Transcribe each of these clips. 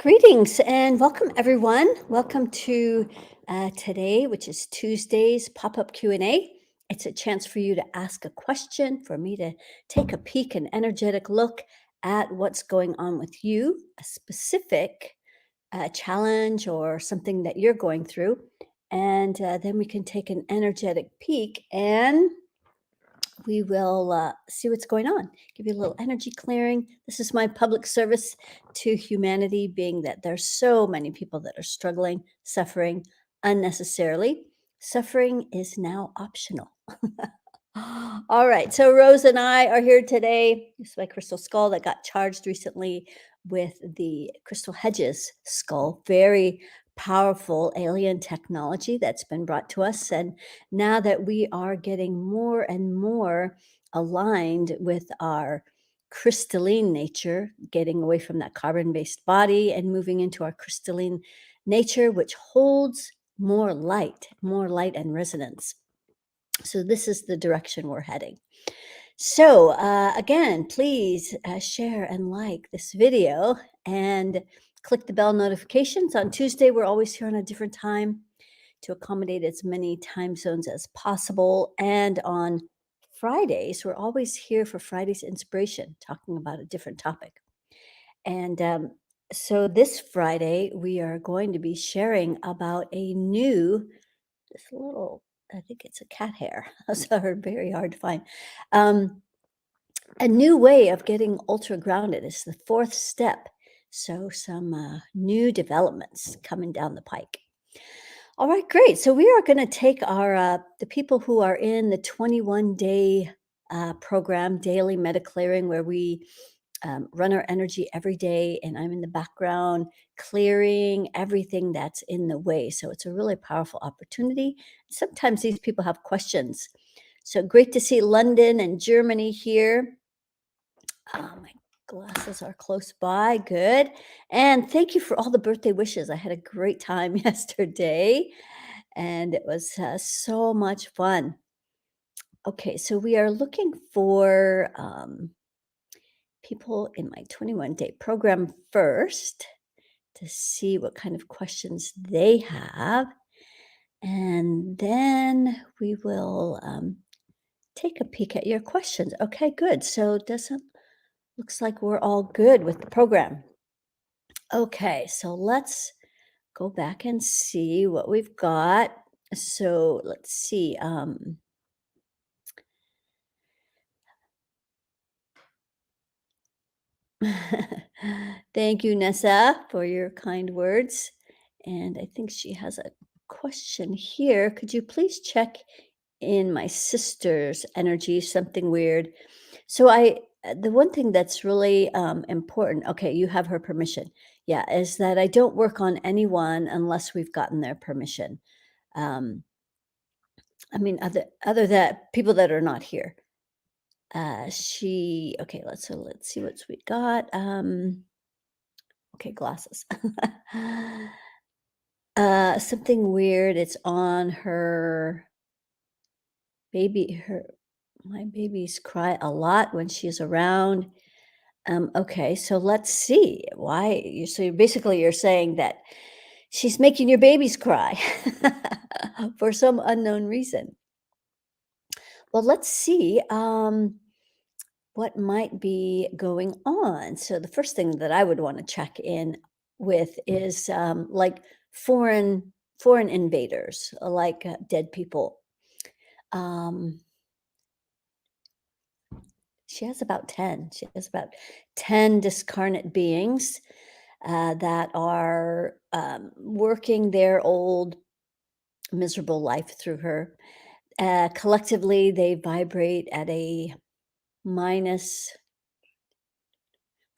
Greetings and welcome everyone. Welcome to today, which is Tuesday's pop-up Q&A. It's a chance for you to ask a question, for me to take a peek, an energetic look at what's going on with you, a specific challenge or something that you're going through. And then we can take an energetic peek and we will see what's going on, give you a little energy clearing. This is my public service to humanity, being that there's so many people that are struggling, suffering unnecessarily. Suffering is now optional. All right. So Rose and I are here today. This is my crystal skull that got charged recently with the Crystal Hedges skull. Very powerful alien technology that's been brought to us. And now that we are getting more and more aligned with our crystalline nature, getting away from that carbon based body and moving into our crystalline nature, which holds more light and resonance. So, this is the direction we're heading. So, again, please share and like this video and click the bell notifications. On Tuesday, we're always here on a different time to accommodate as many time zones as possible. And on Fridays, we're always here for Friday's inspiration, talking about a different topic. And so this Friday, we are going to be sharing about this little, I think it's a cat hair. Those are very hard to find. Um, a new way of getting ultra grounded is the fourth step. So, some new developments coming down the pike. All right, great. So we are going to take our the people who are in the 21-day program, daily meta clearing, where we run our energy every day, and I'm in the background clearing everything that's in the way. So it's a really powerful opportunity. Sometimes these people have questions. So great to see London and Germany here. My glasses are close by. Good. And thank you for all the birthday wishes. I had a great time yesterday and it was so much fun. Okay, so we are looking for people in my 21-day program first to see what kind of questions they have. And then we will take a peek at your questions. Okay, good. So doesn't looks like we're all good with the program. Okay, so let's go back and see what we've got. So let's see. Thank you, Nessa, for your kind words. And I think she has a question here. Could you please check in my sister's energy? Something weird. So the one thing that's really important. Okay, you have her permission. Yeah, is that I don't work on anyone unless we've gotten their permission. Um, I mean, other that people that are not here. She okay. Let's see what we got. Okay, glasses. Something weird. It's on her baby. My babies cry a lot when she's around. Okay, so let's see why. Basically you're saying that she's making your babies cry for some unknown reason. Well, let's see. What might be going on. So the first thing that I would want to check in with is like foreign invaders, like dead people. Um, she has about 10. She has about 10 discarnate beings that are working their old miserable life through her. Collectively, they vibrate at a minus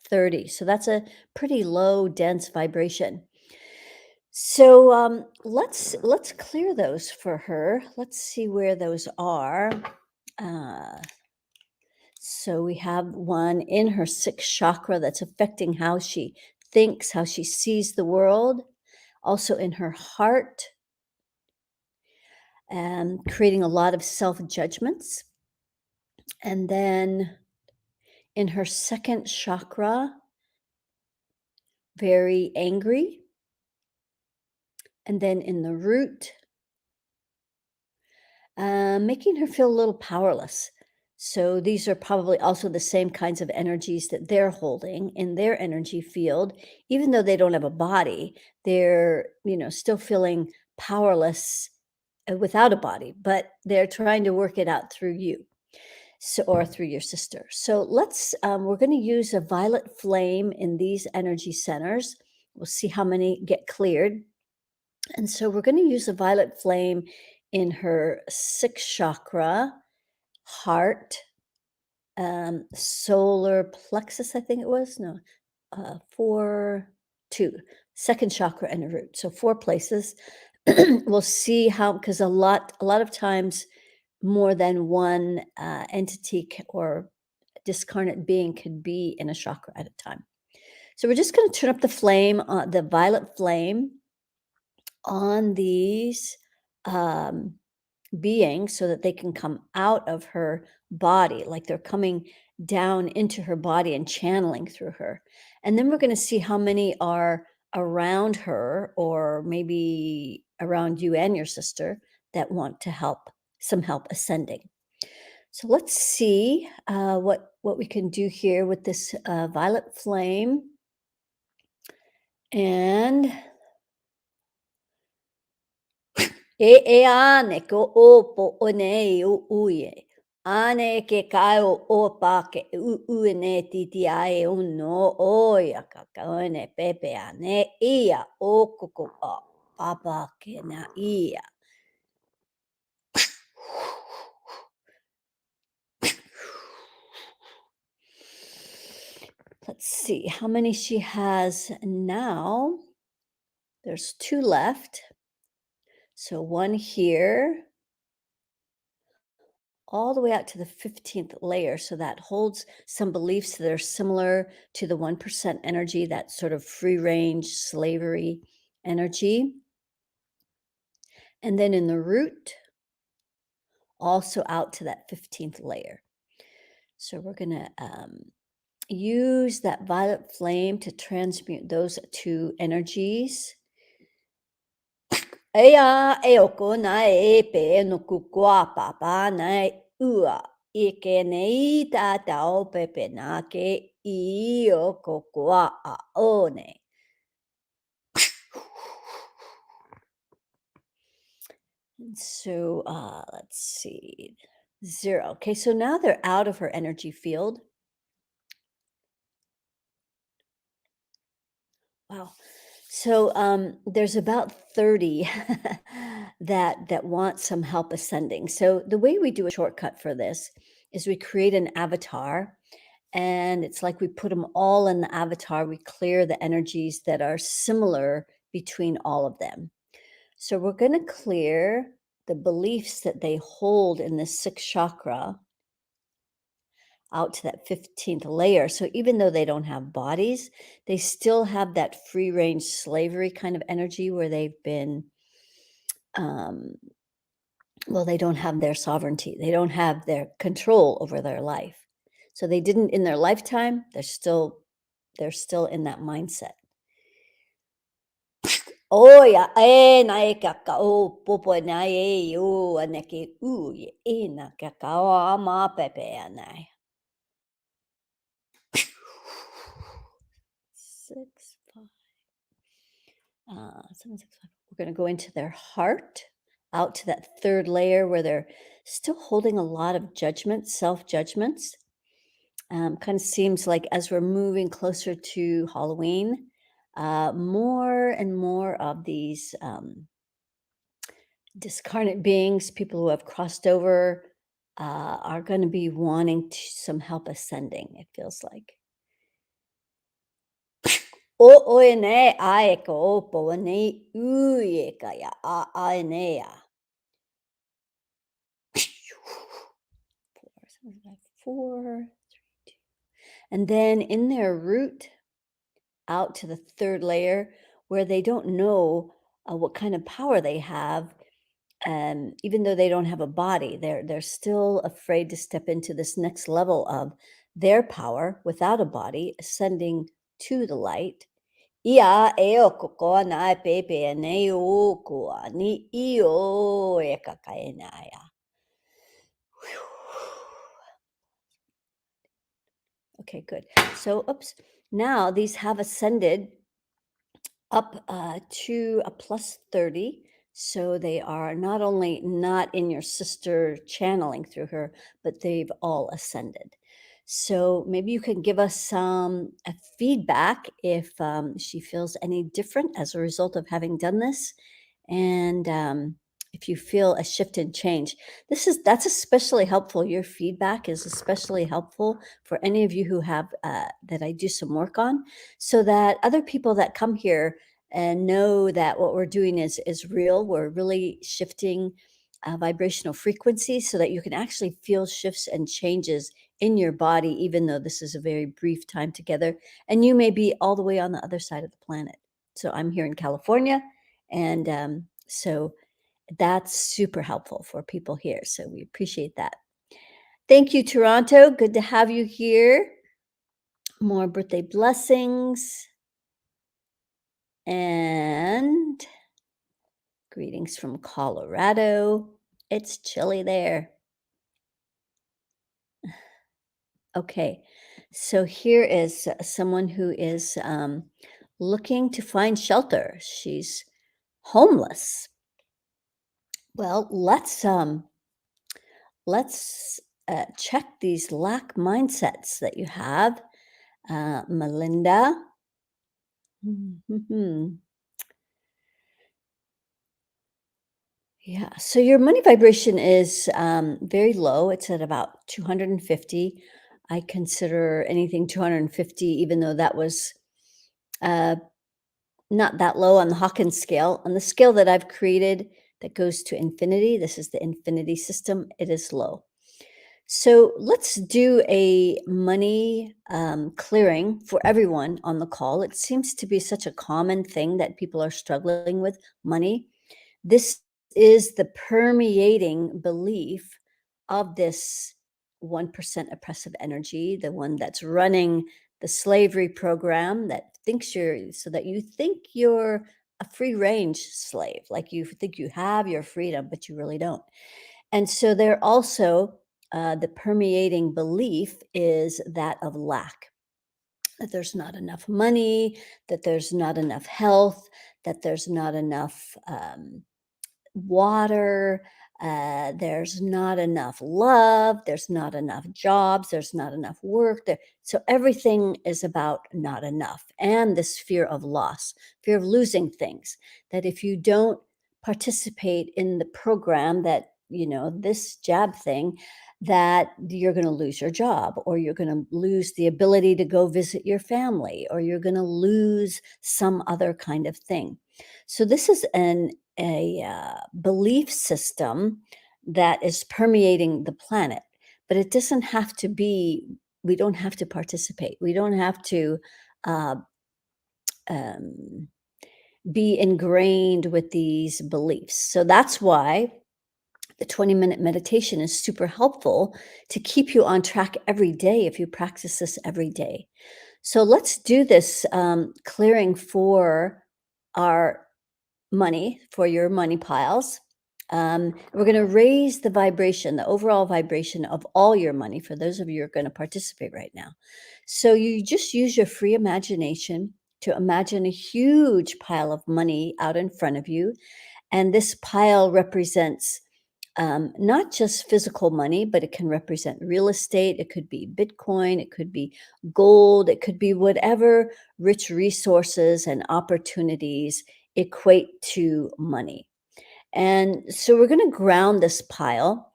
30. So that's a pretty low, dense vibration. So let's clear those for her. Let's see where those are. Uh, so we have one in her sixth chakra that's affecting how she thinks, how she sees the world. Also in her heart, and creating a lot of self judgments. And then in her second chakra, very angry. And then in the root, making her feel a little powerless. So these are probably also the same kinds of energies that they're holding in their energy field, even though they don't have a body. They're, still feeling powerless without a body, but they're trying to work it out through you. So, or through your sister. So we're going to use a violet flame in these energy centers. We'll see how many get cleared. And so we're going to use a violet flame in her sixth chakra, heart, solar plexus, I think it was. No, four, two, second chakra and a root. So four places. We'll see how, because a lot of times more than one entity or discarnate being could be in a chakra at a time. So we're just going to turn up the flame, the violet flame on these um, beings so that they can come out of her body, like they're coming down into her body and channeling through her. And then we're going to see how many are around her or maybe around you and your sister that want to some help ascending. So let's see what we can do here with this violet flame. And e ane ko opo one u uye. Ane ke kai o opa ke u ne titi ai uno oya kakaone pepe ane ia o koko a papa ke na ia. Let's see how many she has now. There's two left. So one here, all the way out to the 15th layer. So that holds some beliefs that are similar to the 1% energy, that sort of free range slavery energy. And then in the root, also out to that 15th layer. So we're going to use that violet flame to transmute those two energies. Ea e oko na e pe no kukua papa na ua I ke nei tātau pepe nā ke I o kokua a one. And so let's see, 0. Okay, so now they're out of her energy field. Wow. So there's about 30 that want some help ascending. So the way we do a shortcut for this is we create an avatar, and it's like we put them all in the avatar. We clear the energies that are similar between all of them. So we're going to clear the beliefs that they hold in the sixth chakra out to that 15th layer. So even though they don't have bodies, they still have that free range slavery kind of energy where they've been, well, they don't have their sovereignty. They don't have their control over their life. So they didn't in their lifetime. They're still in that mindset. Oh ya e na e kaka o popo na e o aneke u e na kaka o ama pepe anai. 6, 5. 7, 6, 5. We're going to go into their heart, out to that third layer where they're still holding a lot of judgments, self judgments. Kind of seems like as we're moving closer to Halloween, more and more of these discarnate beings, people who have crossed over, are going to be wanting some help ascending, it feels like. O ne ai ko opo nei u e ka ya a ne ya. 4, 3, 2. And then in their root, out to the third layer, where they don't know what kind of power they have, even though they don't have a body, they're still afraid to step into this next level of their power without a body, ascending to the light. Ia e o kokoa na e pepe e nei o kua ni I o e kakaena ia. Okay, good. So, oops. Now these have ascended up to a plus 30. So they are not only not in your sister channeling through her, but they've all ascended. So maybe you can give us some feedback if she feels any different as a result of having done this. And if you feel a shift in change, that's especially helpful. Your feedback is especially helpful for any of you who have that I do some work on, so that other people that come here and know that what we're doing is real. We're really shifting vibrational frequency so that you can actually feel shifts and changes in your body, even though this is a very brief time together. And you may be all the way on the other side of the planet. So I'm here in California, and so that's super helpful for people here. So we appreciate that. Thank you, Toronto. Good to have you here. More birthday blessings. And greetings from Colorado. It's chilly there. Okay. So here is someone who is looking to find shelter. She's homeless. Well, let's check these lack mindsets that you have, Melinda. Mhm. Yeah. So your money vibration is very low. It's at about 250. I consider anything 250, even though that was uh, not that low on the Hawkins scale. On the scale that I've created that goes to infinity, this is the infinity system, it is low. So let's do a money clearing for everyone on the call. It seems to be such a common thing that people are struggling with money. This is the permeating belief of this 1% oppressive energy, the one that's running the slavery program that thinks you're, so that you think you're a free range slave, like you think you have your freedom, but you really don't. And so they're also, the permeating belief is that of lack, that there's not enough money, that there's not enough health, that there's not enough water, there's not enough love, there's not enough jobs, there's not enough work. So everything is about not enough. And this fear of loss, fear of losing things, that if you don't participate in the program that, this jab thing, that you're going to lose your job, or you're going to lose the ability to go visit your family, or you're going to lose some other kind of thing. So this is a belief system that is permeating the planet, but it doesn't have to be. We don't have to participate. We don't have to uh, um, be ingrained with these beliefs. So that's why the 20-minute meditation is super helpful to keep you on track every day if you practice this every day. So let's do this clearing for our money, for your money piles. We're going to raise the vibration, the overall vibration of all your money for those of you who are going to participate right now. So you just use your free imagination to imagine a huge pile of money out in front of you. And this pile represents not just physical money, but it can represent real estate. It could be Bitcoin. It could be gold. It could be whatever rich resources and opportunities equate to money. And so we're going to ground this pile.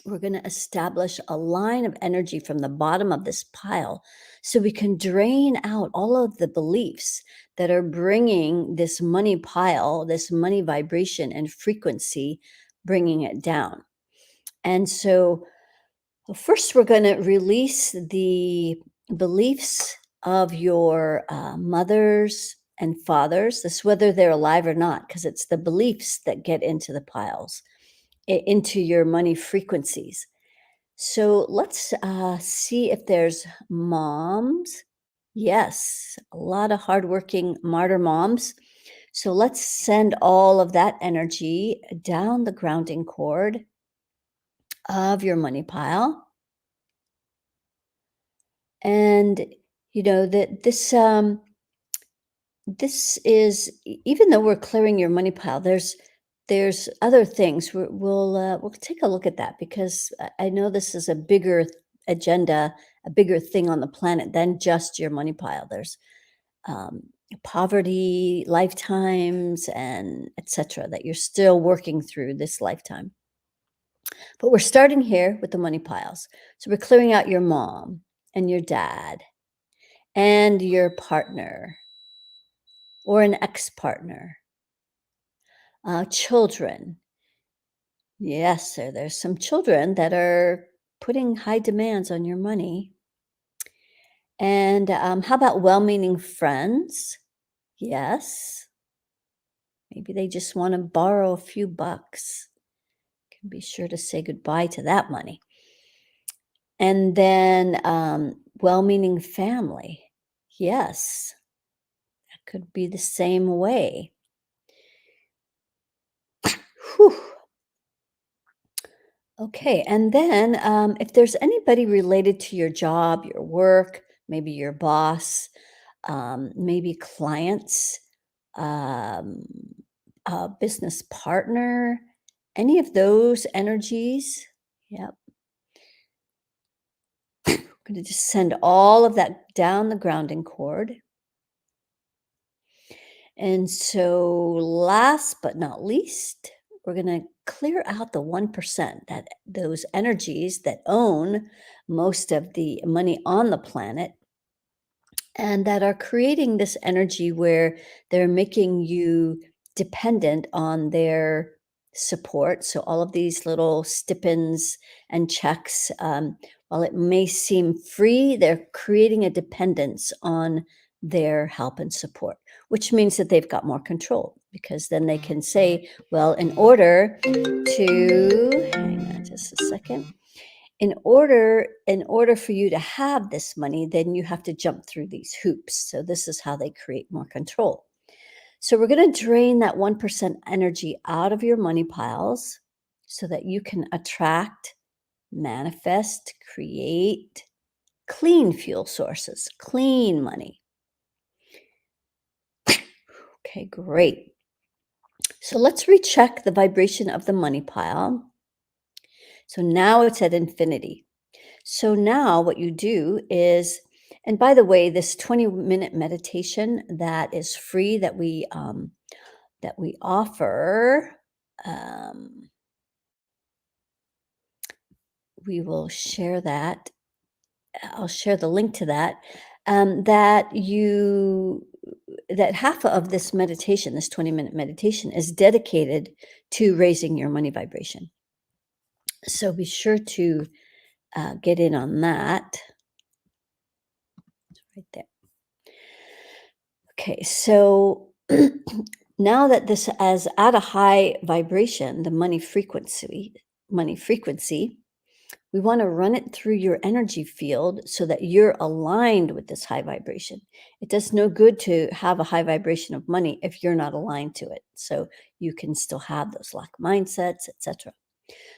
We're going to establish a line of energy from the bottom of this pile so we can drain out all of the beliefs that are bringing this money pile, this money vibration and frequency, bringing it down. And so, first, we're going to release the beliefs of your mothers and fathers, this whether they're alive or not, because it's the beliefs that get into the piles, into your money frequencies. So let's see if there's moms Yes, a lot of hardworking martyr moms. So let's send all of that energy down the grounding cord of your money pile. And that this is even though we're clearing your money pile, there's other things. We'll take a look at that because I know this is a bigger agenda, a bigger thing on the planet than just your money pile. There's um, poverty, lifetimes, and etc. that you're still working through this lifetime. But we're starting here with the money piles. So we're clearing out your mom and your dad and your partner or an ex-partner, children. Yes, sir. There's some children that are putting high demands on your money. And how about well-meaning friends? Yes. Maybe they just want to borrow a few bucks. Can be sure to say goodbye to that money. And then well-meaning family. Yes, that could be the same way. Whew. Okay, and then if there's anybody related to your job, your work, maybe your boss, maybe clients, um, a business partner, any of those energies, yep. I'm going to just send all of that down the grounding cord. And so, last but not least, we're going to clear out the 1%, that those energies that own most of the money on the planet and that are creating this energy where they're making you dependent on their support. So, all of these little stipends and checks, while it may seem free, they're creating a dependence on their help and support, which means that they've got more control because then they can say, well, hang on just a second, in order for you to have this money, then you have to jump through these hoops. So this is how they create more control. So we're going to drain that 1% energy out of your money piles so that you can attract, manifest, create clean fuel sources, clean money. Okay, great. So let's recheck the vibration of the money pile. So now it's at infinity. So now what you do is, and by the way, this 20-minute meditation that is free that we offer, um, we will share that. I'll share the link to that. That half of this meditation, this 20-minute meditation, is dedicated to raising your money vibration. So be sure to get in on that. Right there. Okay, so now that this is at a high vibration, the money frequency, we want to run it through your energy field so that you're aligned with this high vibration. It does no good to have a high vibration of money if you're not aligned to it. So you can still have those lack mindsets, etc.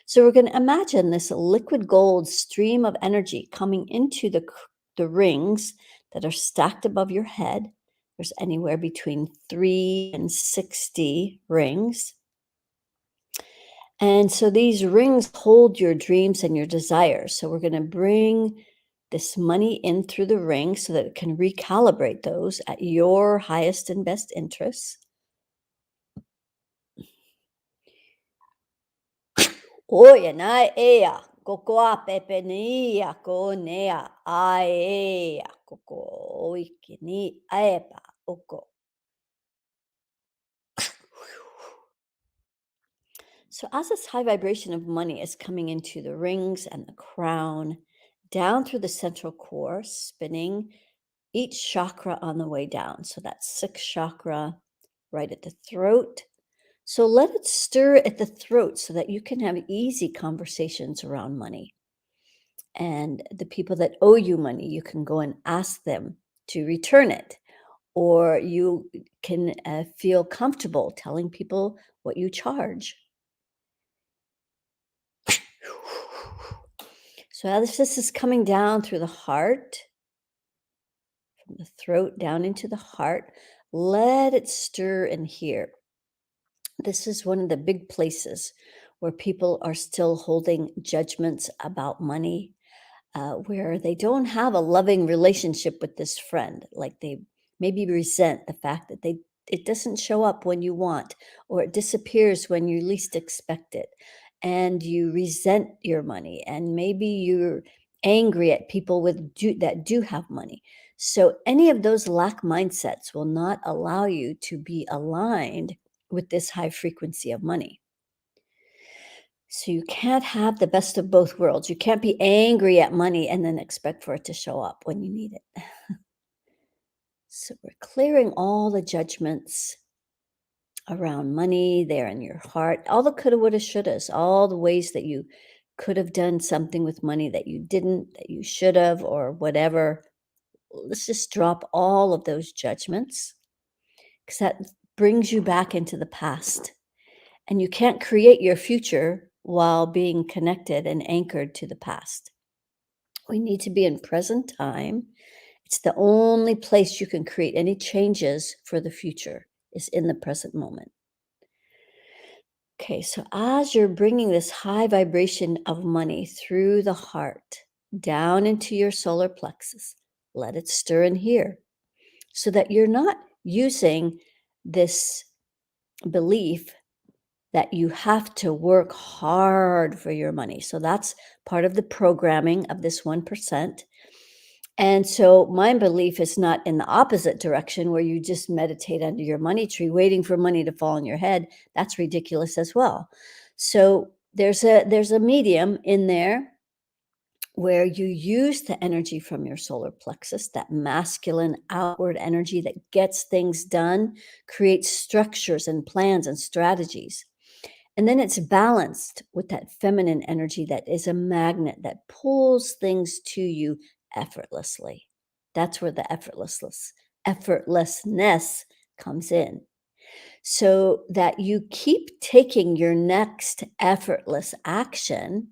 So we're going to imagine this liquid gold stream of energy coming into the rings that are stacked above your head. There's anywhere between 3 and 60 rings. And so these rings hold your dreams and your desires. So we're going to bring this money in through the ring so that it can recalibrate those at your highest and best interests. Oya na ea, kokoa pepe ni a ko nea a ea koko oiki ni aepa oko. So as this high vibration of money is coming into the rings and the crown, down through the central core, spinning each chakra on the way down. So that's sixth chakra right at the throat. So let it stir at the throat so that you can have easy conversations around money. And the people that owe you money, you can go and ask them to return it, or you can feel comfortable telling people what you charge. So as this is coming down through the heart, from the throat down into the heart, let it stir in here. This is one of the big places where people are still holding judgments about money, where they don't have a loving relationship with this friend. Like they maybe resent the fact that it doesn't show up when you want, or it disappears when you least expect it, and you resent your money, and maybe you're angry at people that do have money. So any of those lack mindsets will not allow you to be aligned with this high frequency of money. So you can't have the best of both worlds. You can't be angry at money and then expect for it to show up when you need it. So we're clearing all the judgments around money there in your heart, all the coulda, woulda, shouldas, all the ways that you could have done something with money that you didn't, that you should have, or whatever. Let's just drop all of those judgments, because that brings you back into the past. And you can't create your future while being connected and anchored to the past. We need to be in present time. It's the only place you can create any changes for the future, is in the present moment. Okay, so as you're bringing this high vibration of money through the heart down into your solar plexus, let it stir in here, so that you're not using this belief that you have to work hard for your money. So that's part of the programming of this 1%. And so my belief is not in the opposite direction, where you just meditate under your money tree waiting for money to fall on your head. That's ridiculous as well. So there's a medium in there where you use the energy from your solar plexus, that masculine outward energy that gets things done, creates structures and plans and strategies. And then it's balanced with that feminine energy that is a magnet that pulls things to you effortlessly. That's where the effortlessness comes in. So that you keep taking your next effortless action,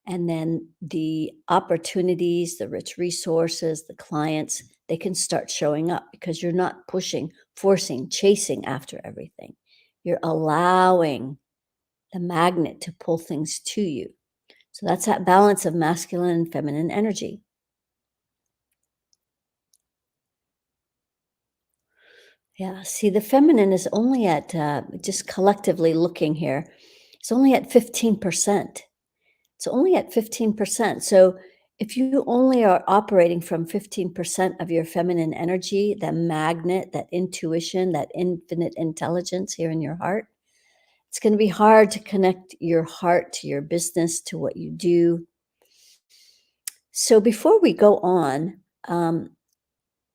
and then the opportunities, the rich resources, the clients, they can start showing up, because you're not pushing, forcing, chasing after everything. You're allowing the magnet to pull things to you. So that's that balance of masculine and feminine energy. Yeah. See, the feminine is only at, just collectively looking here, it's only at 15%. It's only at 15%. So if you only are operating from 15% of your feminine energy, that magnet, that intuition, that infinite intelligence here in your heart, it's going to be hard to connect your heart to your business, to what you do. So before we go on,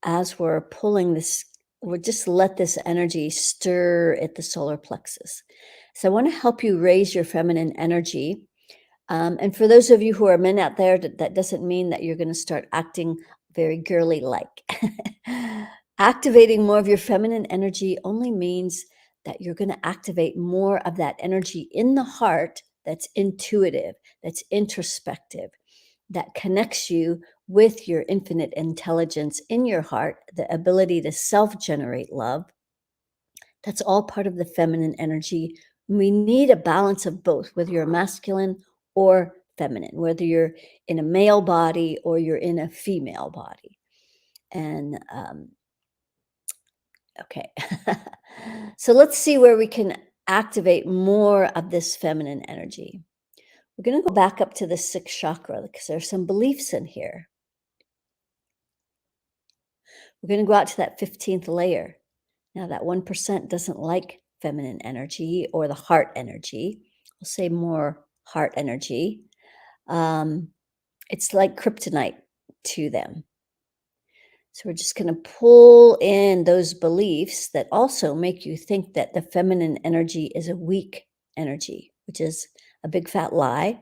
as we're pulling this, we'll just let this energy stir at the solar plexus. So I want to help you raise your feminine energy. And for those of you who are men out there, that doesn't mean that you're going to start acting very girly like. Activating more of your feminine energy only means that you're going to activate more of that energy in the heart that's intuitive, that's introspective, that connects you with your infinite intelligence in your heart, the ability to self generate love. That's all part of the feminine energy. We need a balance of both, whether you're masculine or feminine, whether you're in a male body or you're in a female body. And okay. So let's see where we can activate more of this feminine energy. We're going to go back up to the sixth chakra, because there's some beliefs in here. We're going to go out to that 15th layer. Now, that 1% doesn't like feminine energy or the heart energy. We'll say more heart energy. It's like kryptonite to them. So we're just going to pull in those beliefs that also make you think that the feminine energy is a weak energy, which is a big fat lie.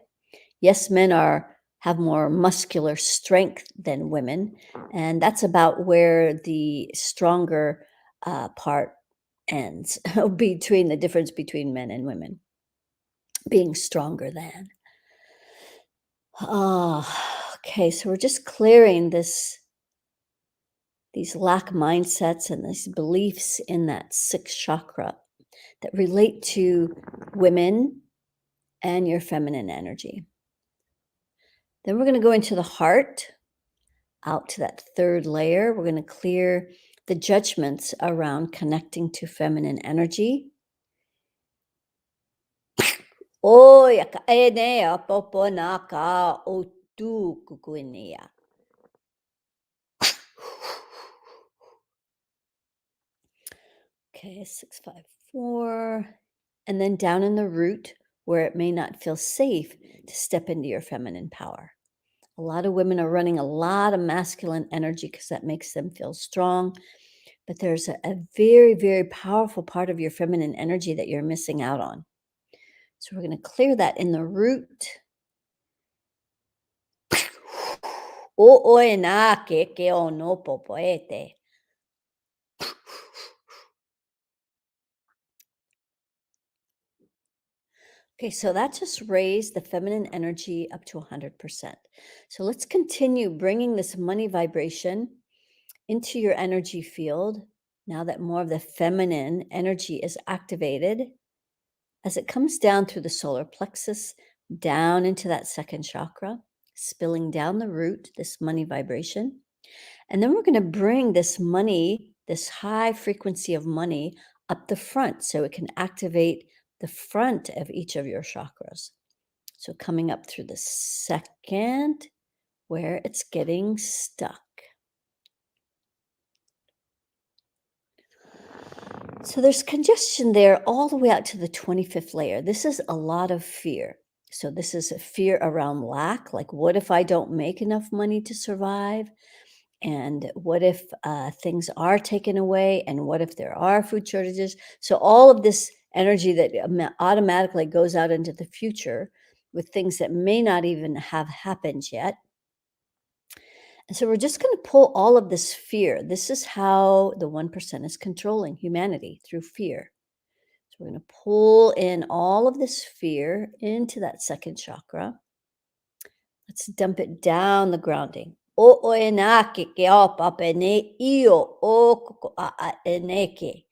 Yes, men are have more muscular strength than women. And that's about where the stronger part ends between the difference between men and women being stronger than. Okay. So we're just clearing these lack mindsets and these beliefs in that sixth chakra that relate to women and your feminine energy. Then we're going to go into the heart, out to that third layer. We're going to clear the judgments around connecting to feminine energy. Oy, enea poponaka otu kukuinea. Okay, 654. And then down in the root where it may not feel safe to step into your feminine power. A lot of women are running a lot of masculine energy because that makes them feel strong. But there's a very, very powerful part of your feminine energy that you're missing out on. So we're going to clear that in the root. O oe na ke o no popoete. Okay, so that just raised the feminine energy up to 100%. So let's continue bringing this money vibration into your energy field now that more of the feminine energy is activated as it comes down through the solar plexus, down into that second chakra, spilling down the root, this money vibration. And then we're going to bring this money, this high frequency of money, up the front so it can activate the front of each of your chakras. So coming up through the second, where it's getting stuck. So there's congestion there all the way out to the 25th layer. This is a lot of fear. So this is a fear around lack. Like, what if I don't make enough money to survive? And what if things are taken away? And what if there are food shortages? So all of this energy that automatically goes out into the future with things that may not even have happened yet. And so we're just going to pull all of this fear. This is how the 1% is controlling humanity, through fear. So we're going to pull in all of this fear into that second chakra. Let's dump it down the grounding. O oenake ke opapene io o koko a eneke.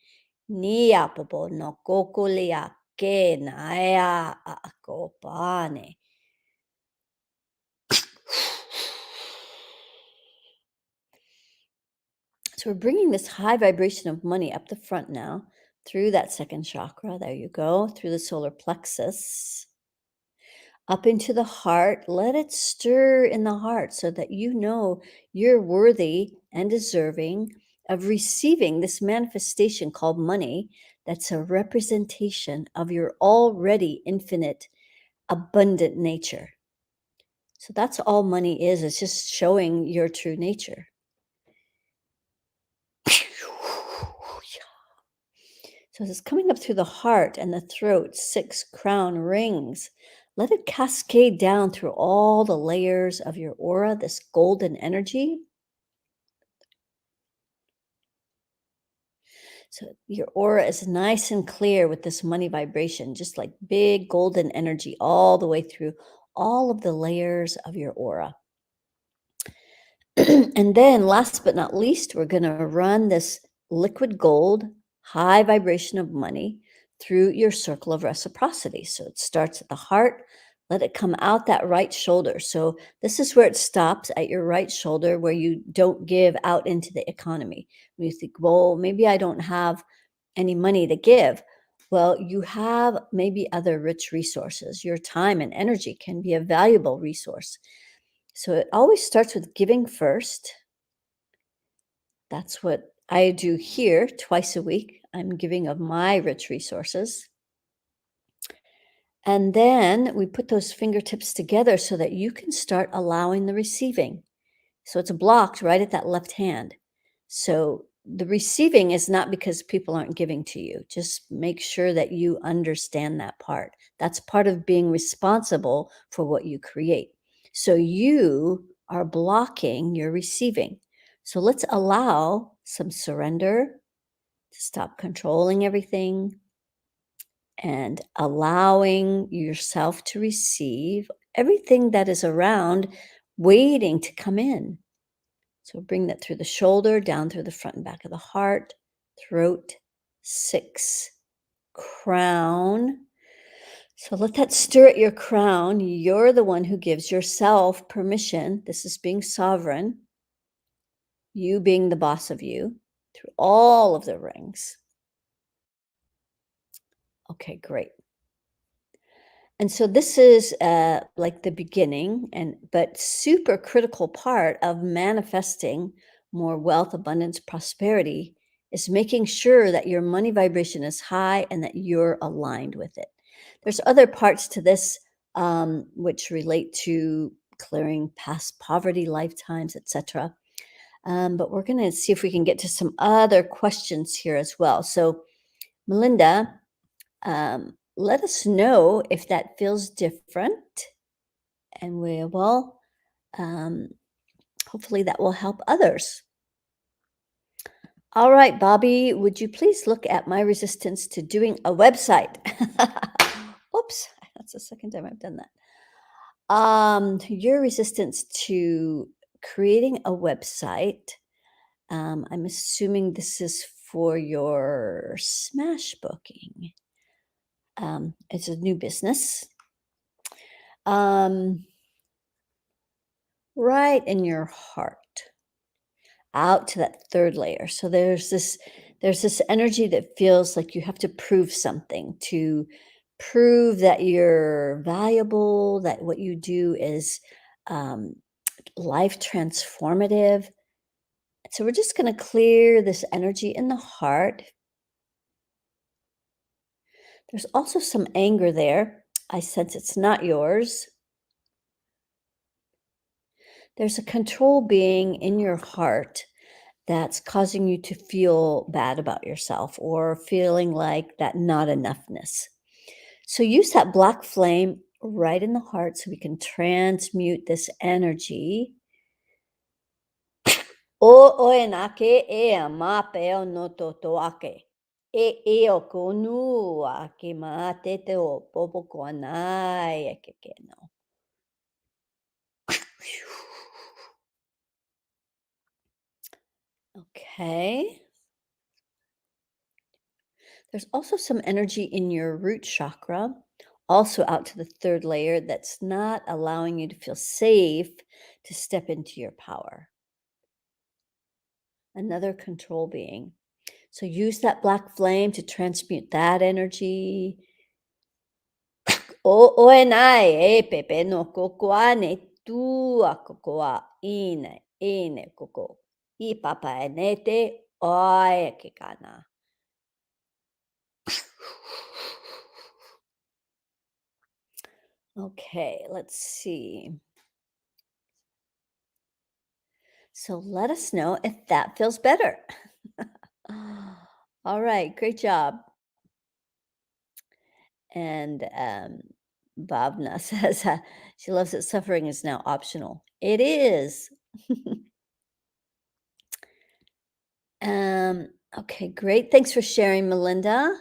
Nia popo no kokolea ke naea a kopane. So we're bringing this high vibration of money up the front now through that second chakra. There you go, through the solar plexus, up into the heart. Let it stir in the heart so that you know you're worthy and deserving of receiving this manifestation called money that's a representation of your already infinite, abundant nature. So that's all money is. It's just showing your true nature. So as it's coming up through the heart and the throat, 6 crown rings. Let it cascade down through all the layers of your aura, this golden energy. So your aura is nice and clear with this money vibration, just like big golden energy all the way through all of the layers of your aura. And then last but not least, we're going to run this liquid gold, high vibration of money through your circle of reciprocity. So it starts at the heart, let it come out that right shoulder. So this is where it stops, at your right shoulder, where you don't give out into the economy. When you think, well, maybe I don't have any money to give. Well, you have maybe other rich resources. Your time and energy can be a valuable resource. So it always starts with giving first. That's what I do here twice a week. I'm giving of my rich resources. And then we put those fingertips together so that you can start allowing the receiving. So it's blocked right at that left hand. So the receiving is not because people aren't giving to you. Just make sure that you understand that part. That's part of being responsible for what you create. So you are blocking your receiving. So let's allow some surrender to stop controlling everything and allowing yourself to receive everything that is around waiting to come in. So bring that through the shoulder, down through the front and back of the heart, throat, 6, crown. So let that stir at your crown. You're the one who gives yourself permission. This is being sovereign, you being the boss of you through all of the rings. Okay, great. And so this is like the beginning, and but super critical part of manifesting more wealth, abundance, prosperity is making sure that your money vibration is high and that you're aligned with it. There's other parts to this which relate to clearing past poverty lifetimes, etc. But we're going to see if we can get to some other questions here as well. So, Melinda, let us know if that feels different, and we will um, hopefully that will help others. All right, Bobby, would you please look at my resistance to doing a website? Oops, that's the second time I've done that. Your resistance to creating a website. I'm assuming this is for your smash booking. It's a new business. Right in your heart, out to that third layer. So there's this energy that feels like you have to prove something, to prove that you're valuable, that what you do is um, life transformative. So we're just going to clear this energy in the heart. There's also some anger there. I sense it's not yours. There's a control being in your heart that's causing you to feel bad about yourself or feeling like that not enoughness. So use that black flame right in the heart so we can transmute this energy. O oenake e amape o no totoake. E o konu ake mate te o popo koanai e kekeno. Okay. There's also some energy in your root chakra, also out to the third layer, that's not allowing you to feel safe to step into your power. Another control being. So use that black flame to transmute that energy. O enai e pepe no kokoa ne tu a kokoa ine koko. I papa e nete oe ke kana. Okay, let's see. So let us know if that feels better. All right, great job. And Bhavna says she loves that suffering is now optional. It is. Okay, great. Thanks for sharing, Melinda.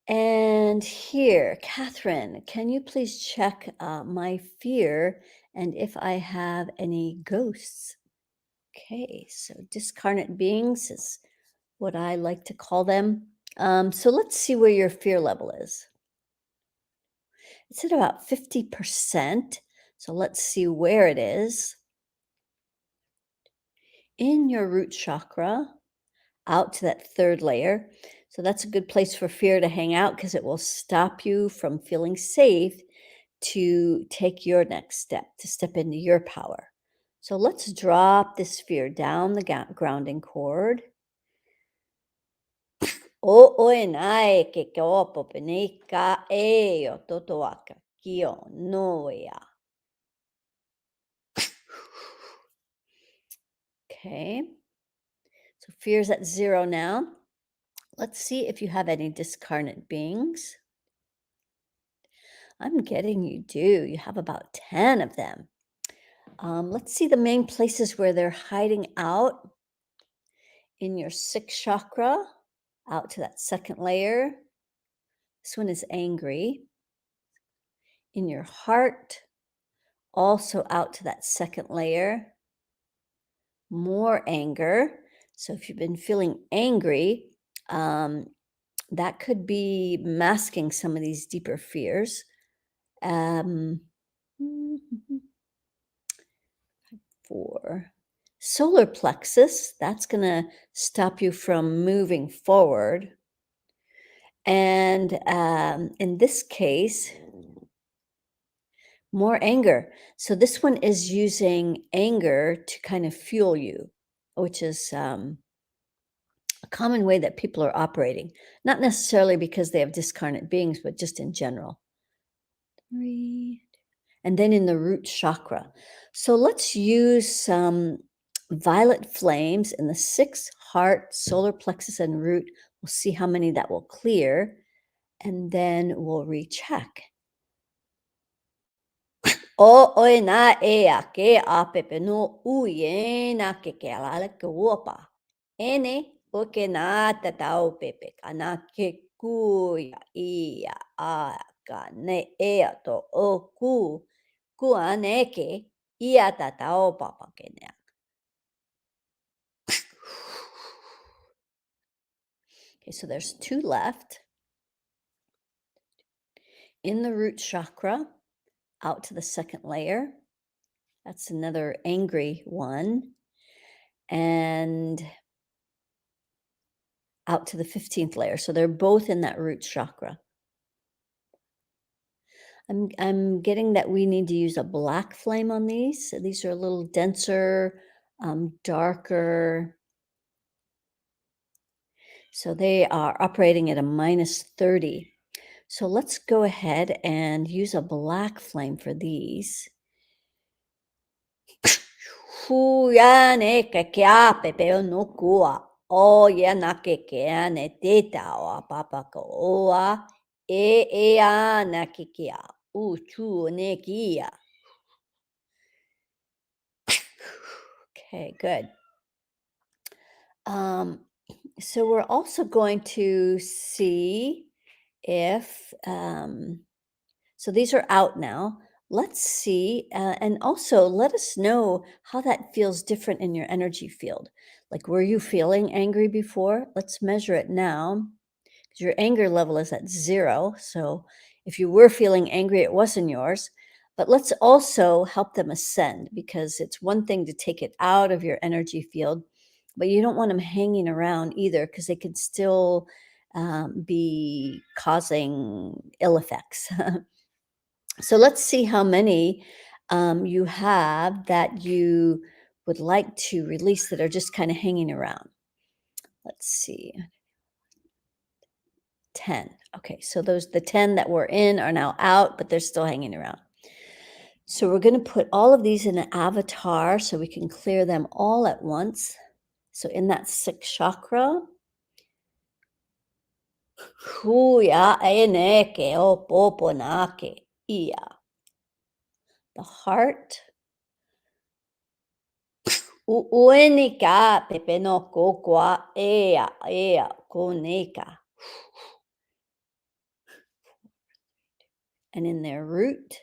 And here, Catherine, can you please check my fear and if I have any ghosts? Okay, so discarnate beings is what I like to call them. So let's see where your fear level is. It's at about 50%. So let's see where it is. In your root chakra, out to that third layer. So that's a good place for fear to hang out because it will stop you from feeling safe to take your next step, to step into your power. So let's drop this fear down the grounding cord. O oenai ke opo penika e o totoaka kio noia. Okay. So fear's at 0 now. Let's see if you have any discarnate beings. I'm getting you do. You have about 10 of them. Let's see the main places where they're hiding out in your sixth chakra, out to that second layer. This one is angry. In your heart, also out to that second layer. More anger. So if you've been feeling angry, um, that could be masking some of these deeper fears. Um, for solar plexus, that's going to stop you from moving forward. And in this case, more anger. So this one is using anger to kind of fuel you, which is a common way that people are operating, not necessarily because they have discarnate beings, but just in general. Three. And then in the root chakra. So let's use some violet flames in the sixth, heart, solar plexus, and root. We'll see how many that will clear, and then we'll recheck. O oe na e a ke a pepe no uye na ke ala ke wopa. Ene o ke na tatao pepe kana ke kuya ia a ka ne e a to o ku aneke ia tatao papa kene. Okay, so there's 2 left. In the root chakra, out to the second layer. That's another angry one. And out to the 15th layer. So they're both in that root chakra. I'm getting that we need to use a black flame on these. So these are a little denser, darker. So they are operating at a -30. So let's go ahead and use a black flame for these. Hu ya ne ke kia pepe no kua. O ya na ke kia ne te tawa papa ko oa. E a na ke kia. U chu ne kia. Okay, good. So we're also going to see if, so these are out now. Let's see, and also let us know how that feels different in your energy field. Like, were you feeling angry before? Let's measure it now. 'Cause your anger level is at 0. So if you were feeling angry, it wasn't yours. But let's also help them ascend, because it's one thing to take it out of your energy field, but you don't want them hanging around either, because they could still be causing ill effects. So let's see how many you have that you would like to release that are just kind of hanging around. Let's see. 10. Okay, so the 10 that were in are now out, but they're still hanging around. So we're going to put all of these in an avatar so we can clear them all at once. So in that sixth chakra, huya eneke o poponake ia. The heart, uenika pepe no kokwa ea koneka. And in their root,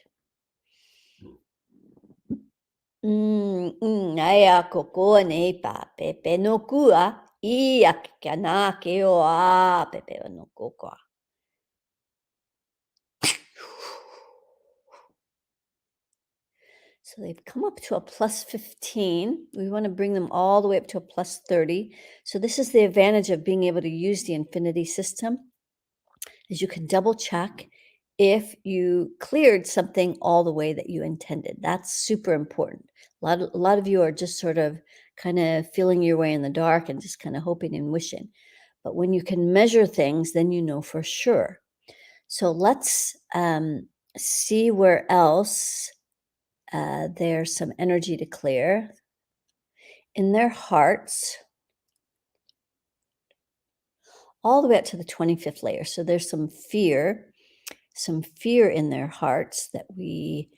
aya kokoa ne pa pepe no kua ia kana ke o a pepe no kokoa. So they've come up to a +15. We want to bring them all the way up to a +30. So this is the advantage of being able to use the infinity system, is you can double check if you cleared something all the way that you intended. That's super important. A lot of you are just sort of kind of feeling your way in the dark and just kind of hoping and wishing. But when you can measure things, then you know for sure. So let's see where else there's some energy to clear. In their hearts, all the way up to the 25th layer. So there's some fear. some fear in their hearts that we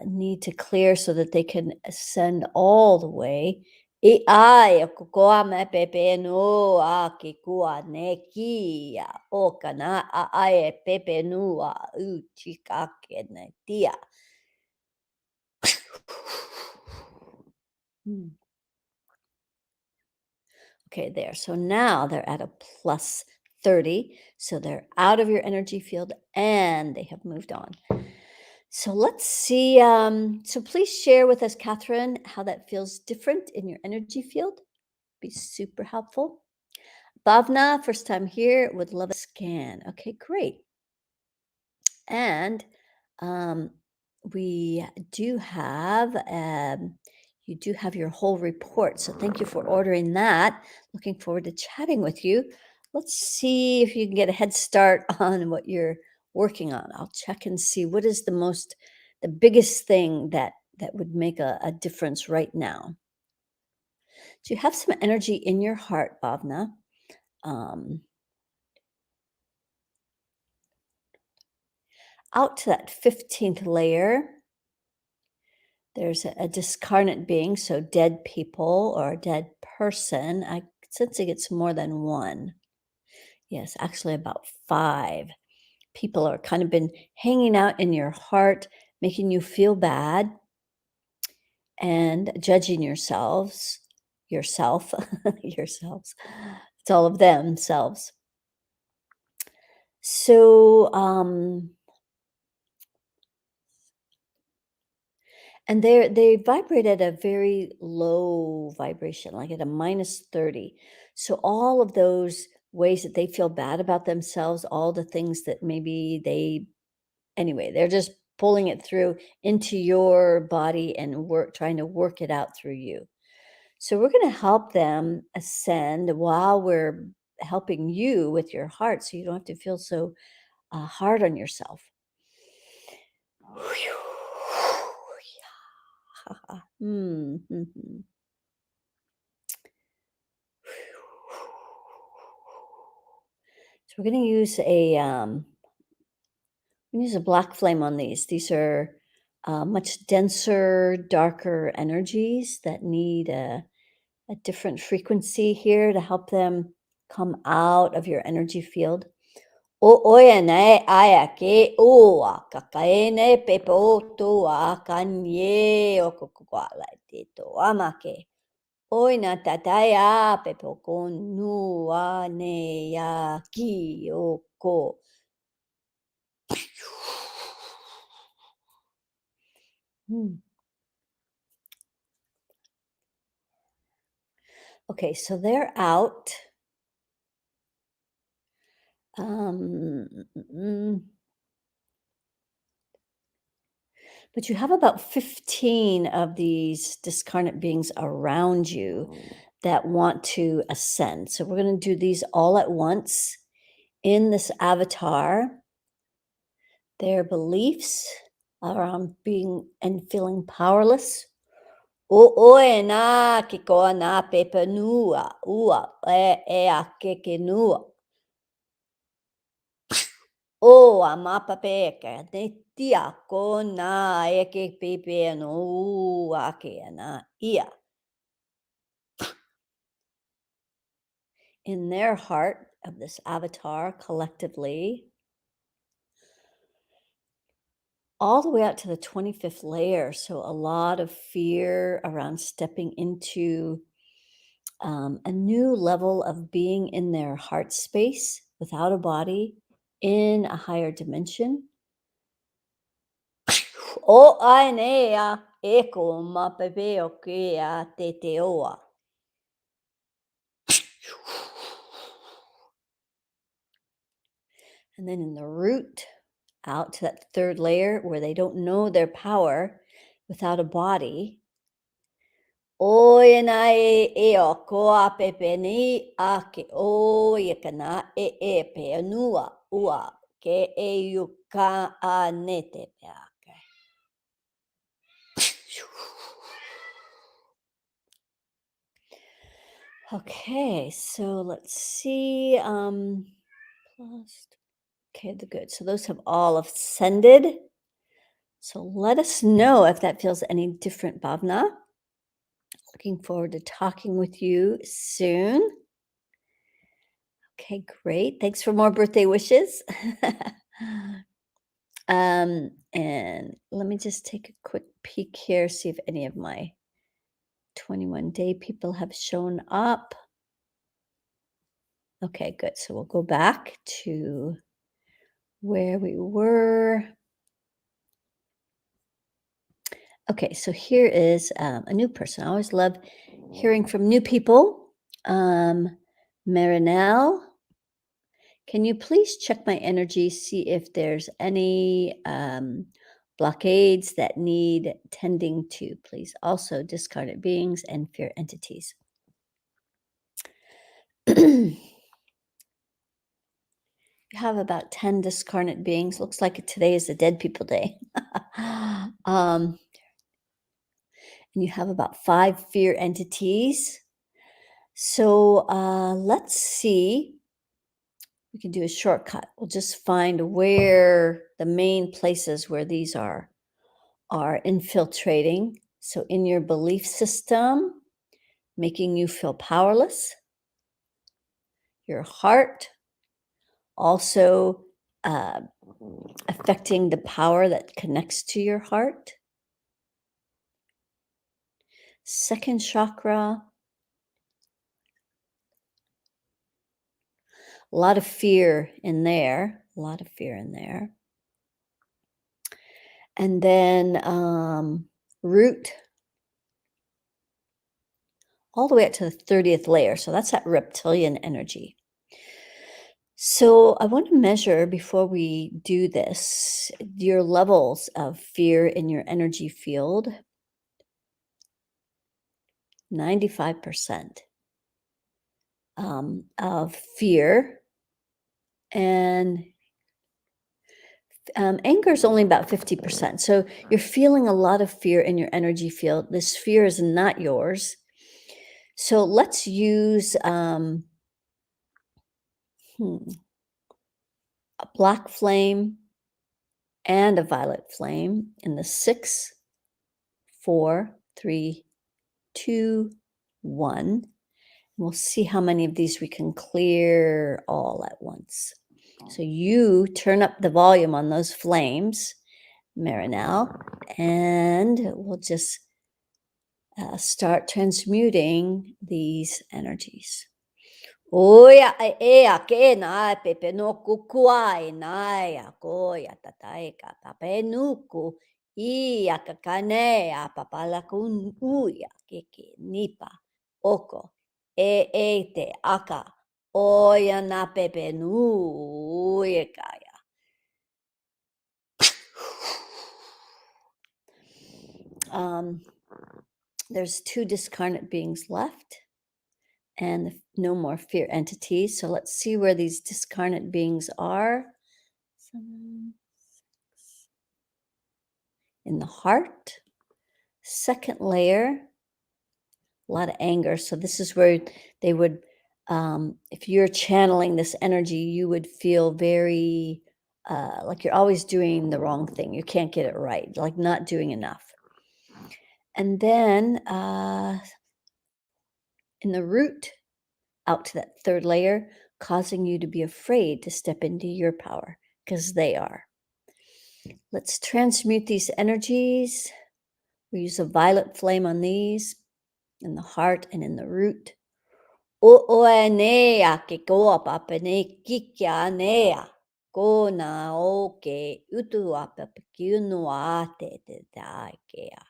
need to clear so that they can ascend all the way. E ai, o kokoa me pepe no a ke kua ne ki a o kana a ai e pepe nu a u chika ke ne tia. Hmm. Okay, there. So now they're at a plus 30. So they're out of your energy field and they have moved on. So let's see. So please share with us, Catherine, how that feels different in your energy field. Be super helpful. Bhavna, first time here, would love a scan. Okay, great. And um, we do have, you do have your whole report. So thank you for ordering that. Looking forward to chatting with you. Let's see if you can get a head start on what you're working on. I'll check and see what is the biggest thing that would make a difference right now. So you have some energy in your heart, Bhavna. Um, Out to that 15th layer, there's a discarnate being, so dead people or a dead person. I sensing it's more than one. Yes, actually about five. People are kind of been hanging out in your heart, making you feel bad and judging yourself, yourselves. It's all of themselves. So, and they vibrate at a very low vibration, like at a minus 30. So all of those ways that they feel bad about themselves, all the things that maybe anyway, they're just pulling it through into your body and trying to work it out through you. So we're going to help them ascend while we're helping you with your heart so you don't have to feel so hard on yourself. Mm-hmm. So we're going to use a black flame on these. These are much denser, darker energies that need a different frequency here to help them come out of your energy field. O oia ne aya ke ua kakaene pepe o toa kanye o kukuala te toa make. Oina tataya pepe o konua ne ya ki o ko. Hmm. Okay, so they're out. Um, mm, mm, but you have about 15 of these discarnate beings around you that want to ascend. So we're going to do these all at once in this avatar. Their beliefs around being and feeling powerless. O oe na ki koa na pepe nua ua e a ke nua. O a mapapeka ne tia ko na e ke pepe no a ke na ia. In their heart of this avatar collectively, all the way out to the 25th layer. So a lot of fear around stepping into a new level of being in their heart space without a body in a higher dimension. O ainea eko mapepe o ke a te te oa. And then in the root, out to that third layer where they don't know their power without a body. Oe na e o koa pepe ni a ke o i kana e pe anua ua ke e yuka a nete pe ake. Okay, so let's see. Plus Okay, good. So those have all ascended. So let us know if that feels any different, Bhavna. Looking forward to talking with you soon. Okay, great. Thanks for more birthday wishes. And let me just take a quick peek here, see if any of my 21-day people have shown up. Okay, good. So we'll go back to where we were. Okay, so here is a new person. I always love hearing from new people. Marinelle, can you please check my energy, see if there's any blockades that need tending to, please? Also, discarded beings and fear entities. You have about 10 discarnate beings. Looks like today is the dead people day. And you have about 5 fear entities. So let's see. We can do a shortcut. We'll just find where the main places where these are infiltrating. So in your belief system, making you feel powerless. Your heart, also affecting the power that connects to your heart. Second chakra, a lot of fear in there, And then root, all the way up to the 30th layer. So that's that reptilian energy. So I want to measure before we do this your levels of fear in your energy field. 95% of fear, and anger is only about 50%. So you're feeling a lot of fear in your energy field. This fear is not yours. So let's use a black flame and a violet flame in the 6, 4, 3, 2, 1. We'll see how many of these we can clear all at once. So you turn up the volume on those flames, Marinelle, and we'll just start transmuting these energies. Oya ea ke na pepe no kukuai na ya koya tatai ka pape nuku ia kakane a papala kun uya keke nipa oko e te aka oya na pepe nu kaya. There's 2 discarnate beings left and no more fear entities. So let's see where these discarnate beings are. 7, 6. In the heart. Second layer, a lot of anger. So this is where they would, if you're channeling this energy, you would feel very like you're always doing the wrong thing. You can't get it right, like not doing enough. And then in the root, out to that third layer, causing you to be afraid to step into your power, because they are. Let's transmute these energies. We use a violet flame on these, in the heart and in the root. O nea ke koa papane kikia nea. Ko na o ke utu apa kiunu ate te taikea.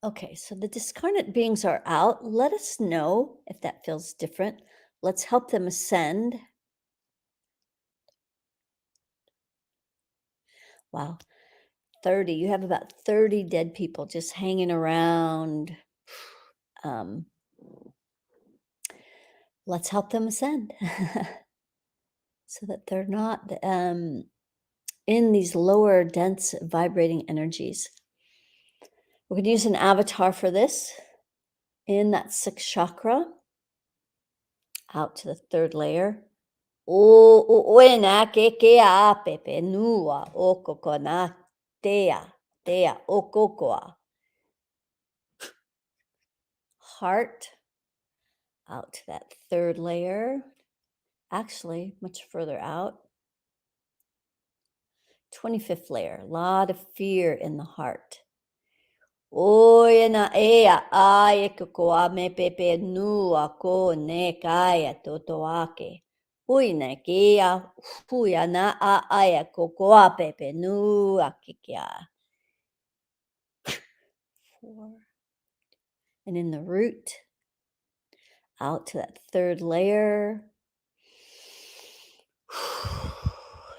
Okay, so the discarnate beings are out. Let us know if that feels different. Let's help them ascend. Wow, 30. You have about 30 dead people just hanging around. Let's help them ascend so that they're not in these lower, dense, vibrating energies. We're going to use an avatar for this. in that sixth chakra, out to the third layer. O na ke a pepe nua o kokona tea o kokoa. Heart, out to that third layer, actually much further out. 25th layer, a lot of fear in the heart. Oya na ea ai kokoa me pepe nua ko ne kaya totoake. Ui na kia huya na a aya kokoa pepe nua kikia. 4. And in the root, out to that third layer.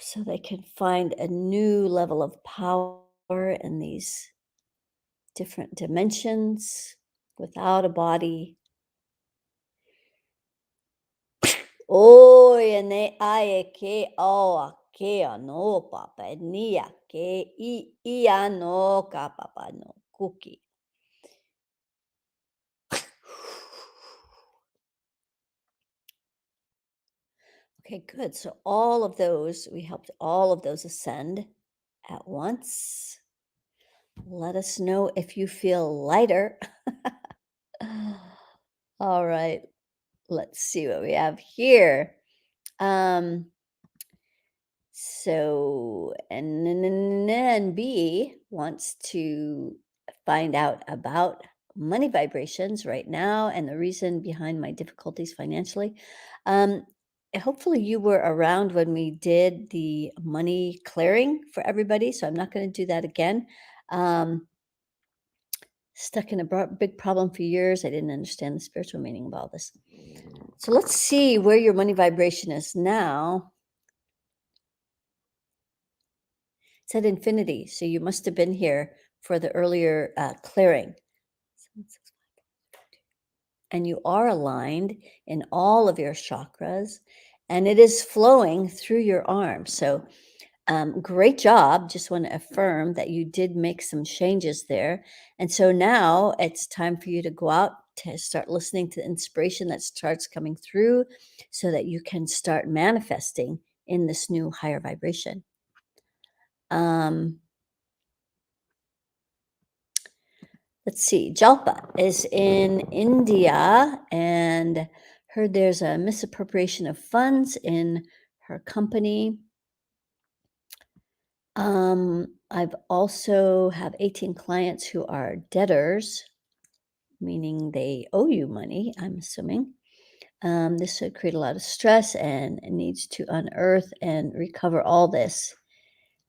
So they can find a new level of power in these different dimensions without a body. Oi ne ae ke aua ke ano papa nia ke I ano ka papa no kuki. Okay, good. So all of those, we helped all of those ascend at once. Let us know if you feel lighter. All right, let's see what we have here. So NB wants to find out about money vibrations right now and the reason behind my difficulties financially. Um, Hopefully you were around when we did the money clearing for everybody, so I'm not going to do that again. Stuck in a big problem for years. I didn't understand the spiritual meaning of all this. So let's see where your money vibration is now. It's at infinity, so you must have been here for the earlier clearing. And you are aligned in all of your chakras, and it is flowing through your arms. So great job. Just want to affirm that you did make some changes there. And so now it's time for you to go out to start listening to the inspiration that starts coming through so that you can start manifesting in this new higher vibration. Let's see. Jalpa is in India and heard there's a misappropriation of funds in her company. I've also have 18 clients who are debtors, meaning they owe you money, I'm assuming. This would create a lot of stress and it needs to unearth and recover all this.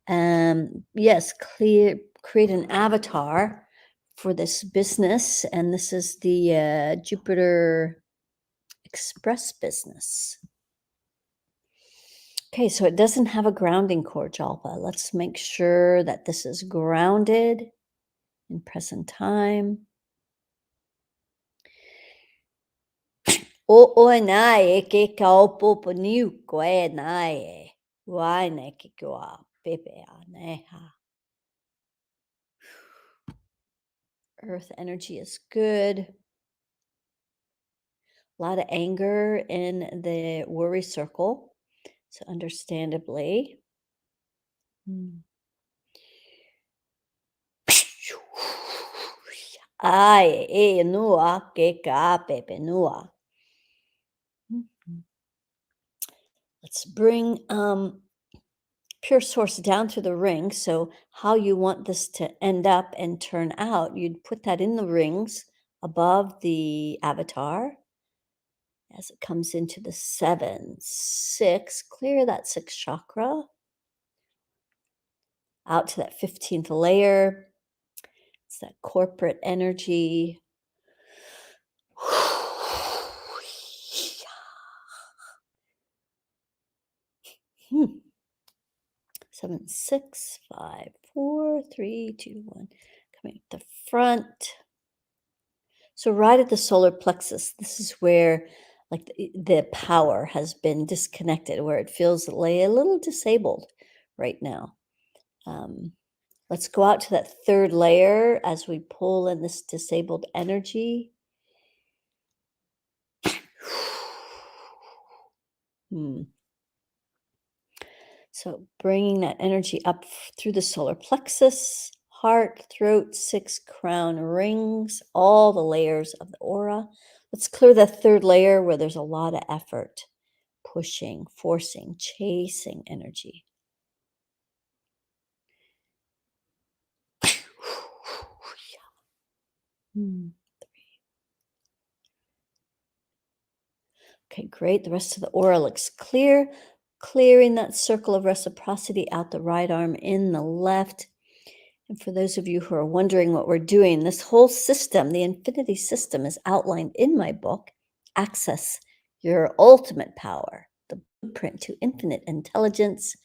Yes, create an avatar for this business, and this is the Jupiter Express business. Okay, so it doesn't have a grounding cord, Jalpa. Let's make sure that this is grounded in present time. O nae ke kaupopo niu koe nae. Waine ke kua pepe a neha. Earth energy is good. A lot of anger in the worry circle. So understandably. Ai e nua ke ka pepe nua. Let's bring pure source down through the ring. So how you want this to end up and turn out, you'd put that in the rings above the avatar as it comes into the 7, 6. Clear that 6th chakra out to that 15th layer. It's that corporate energy. 7, 6, 5, 4, 3, 2, 1. Coming up the front. So right at the solar plexus, this is where like the power has been disconnected, where it feels like a little disabled right now. Let's go out to that third layer as we pull in this disabled energy. Hmm. So bringing that energy up through the solar plexus, heart, throat, six crown rings, all the layers of the aura. Let's clear that third layer where there's a lot of effort, pushing, forcing, chasing energy. Hmm. Okay, great. The rest of the aura looks clear. Clearing that circle of reciprocity out the right arm, in the left. And for those of you who are wondering what we're doing, this whole system, the infinity system, is outlined in my book, Access Your Ultimate Power, the blueprint to infinite intelligence,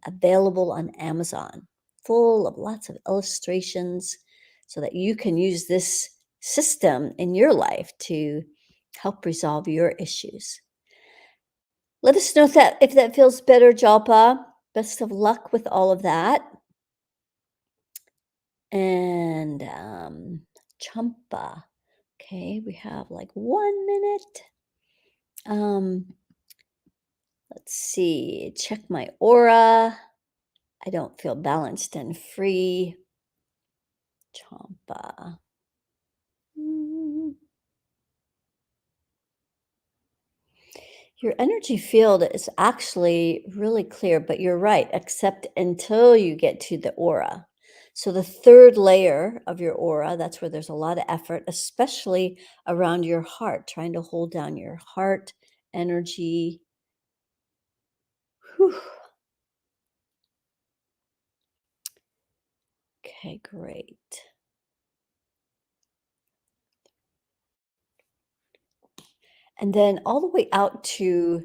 available on Amazon, full of lots of illustrations so that you can use this system in your life to help resolve your issues. Let us know if that feels better, Jalpa. Best of luck with all of that. And Champa. Okay, we have like 1 minute. Um, let's see. Check my aura. I don't feel balanced and free. Champa. Mm. Your energy field is actually really clear, but you're right, except until you get to the aura. So, the third layer of your aura, that's where there's a lot of effort, especially around your heart, trying to hold down your heart energy. Whew. Okay, great. And then all the way out to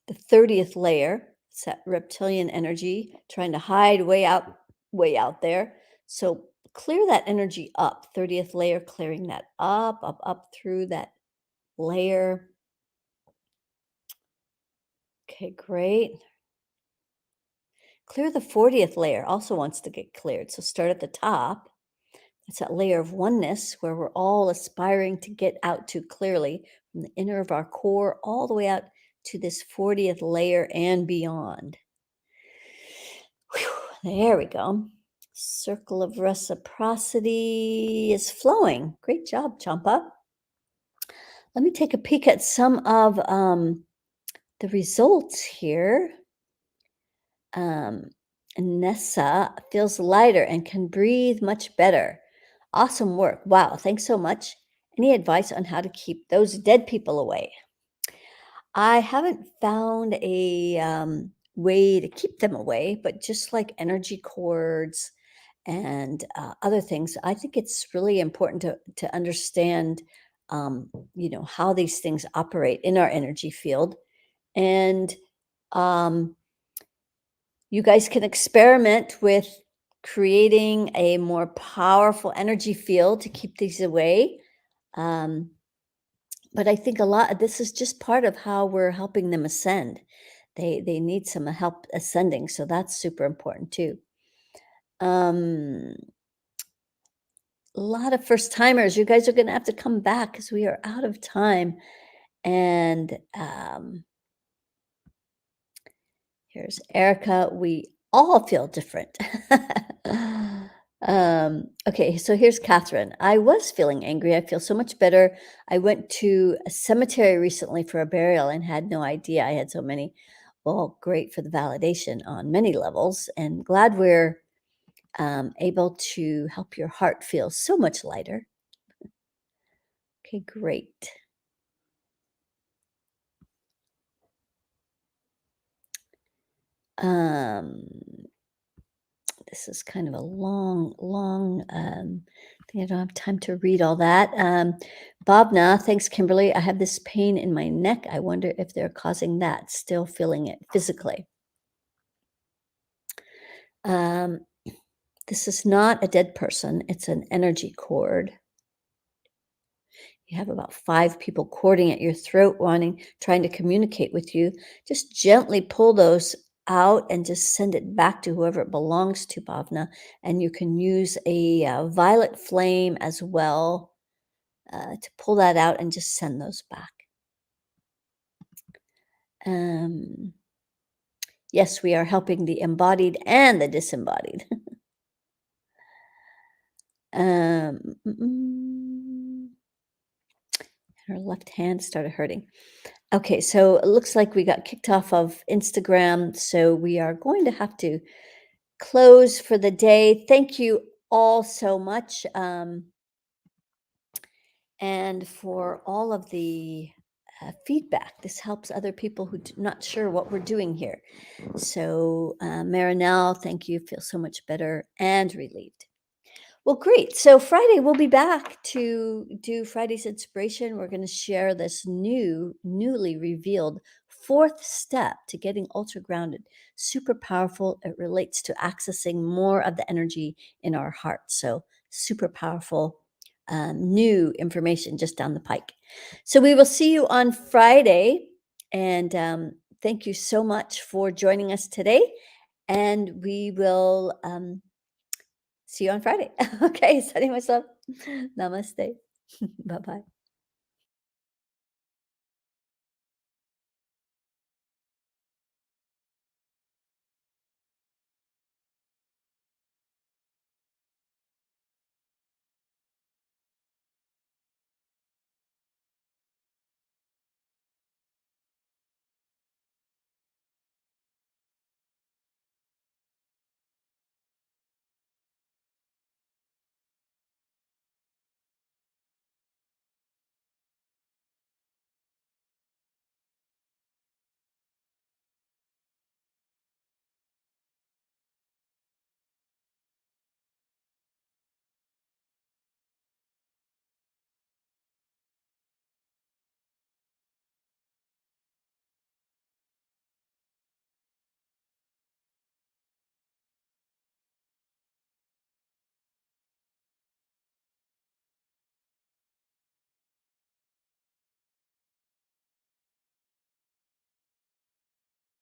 the 30th layer, it's that reptilian energy trying to hide way out there. So clear that energy up, 30th layer, clearing that up through that layer. Okay, great. Clear the 40th layer, also wants to get cleared. So start at the top. That's that layer of oneness where we're all aspiring to get out to clearly from the inner of our core all the way out to this 40th layer and beyond. Whew, there we go. Circle of reciprocity is flowing. Great job, Champa. Let me take a peek at some of the results here. Um, Nessa feels lighter and can breathe much better. Awesome work. Wow, thanks so much. Any advice on how to keep those dead people away? I haven't found a way to keep them away, but just like energy cords and other things, I think it's really important to understand, how these things operate in our energy field. And um, you guys can experiment with creating a more powerful energy field to keep these away. Um, but I think a lot of this is just part of how we're helping them ascend. They need some help ascending, so that's super important too. Um, a lot of first timers, you guys are going to have to come back because we are out of time. And here's Erica. We all feel different. Okay, so here's Catherine. I was feeling angry. I feel so much better. I went to a cemetery recently for a burial and had no idea I had so many. Well, great for the validation on many levels, and glad we're able to help your heart feel so much lighter. Okay, great. Um, this is kind of a long thing. I don't have time to read all that. Bobna, thanks, Kimberly. I have this pain in my neck. I wonder if they're causing that. Still feeling it physically. Um, this is not a dead person. It's an energy cord. You have about 5 people cording at your throat, trying to communicate with you. Just gently pull those out and just send it back to whoever it belongs to, Bhavna. And you can use a violet flame as well to pull that out and just send those back. Um, yes, we are helping the embodied and the disembodied. Um, mm, mm, her left hand started hurting. Okay, so it looks like we got kicked off of Instagram, so we are going to have to close for the day. Thank you all so much, and for all of the feedback. This helps other people who not sure what we're doing here. So, Marinelle, thank you. Feel so much better and relieved. Well, great. So Friday we'll be back to do Friday's inspiration. We're going to share this newly revealed fourth step to getting ultra grounded. Super powerful. It relates to accessing more of the energy in our heart. So super powerful, new information just down the pike. So we will see you on Friday, and thank you so much for joining us today. And we will. See you on Friday. Okay, sending myself. Namaste. Bye bye.